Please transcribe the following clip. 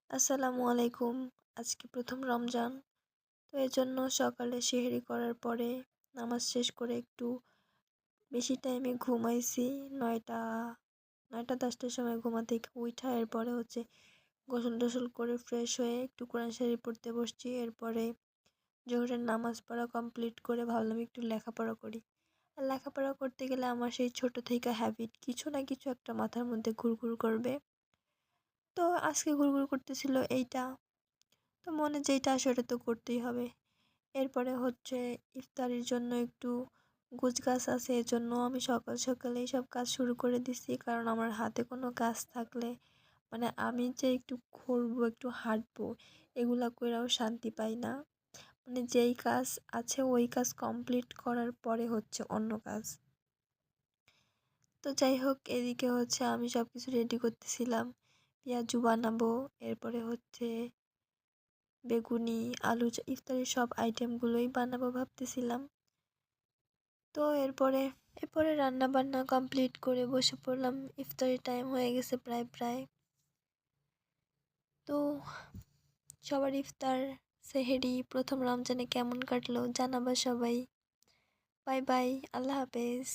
আসসালামু আলাইকুম। আজকে প্রথম রমজান। তো এজন্য সকালে সেহরি করার পরে নামাজ শেষ করে একটু বেশি টাইমে ঘুমাইছি। ৯টা ১০টার সময় ঘুমা থেকে উইঠা এরপরে গোসল-টোসল করে ফ্রেশ হয়ে একটু কোরআন শরীফ পড়তে বসছি। এরপরে জোহরের নামাজ পড়া কমপ্লিট করে ভাবলাম একটু লেখাপড়া করি। আর লেখাপড়া করতে গেলে আমার সেই ছোট থেকে হ্যাবিট কিছু না কিছু একটা মাথার মধ্যে ঘুরঘুর করবে। তো আজকে ঘুরঘুর করতেছিল এইটা। তো মনে যেইটা আসে ওটা তো করতেই হবে। এরপরে ইফতারির জন্য একটু গোছগাছ আছে, এজন্য আমি সকাল সকালে সব কাজ শুরু করে দিছি। কারণ আমার হাতে কোনো কাজ থাকলে মানে আমি যে একটু ঘুরবো, একটু হাঁটবো, এগুলা কইরাও শান্তি পাই না। মানে যেই কাজ আছে ওই কাজ কমপ্লিট করার পরে অন্য কাজ। তো যাই হোক, এদিকে আমি সব কিছু রেডি করতেছিলাম। পেঁয়াজু বানাবো, এরপরে বেগুনি, আলু, ইফতারির সব আইটেমগুলোই বানাবো ভাবতেছিলাম। তো এরপরে রান্না বান্না কমপ্লিট করে বসে পড়লাম। ইফতারির টাইম হয়ে গেছে প্রায়। তো সবার ইফতার সেহেরি প্রথম রমজানে কেমন কাটলো জানাবা সবাই। বাই বাই, আল্লাহ হাফেজ।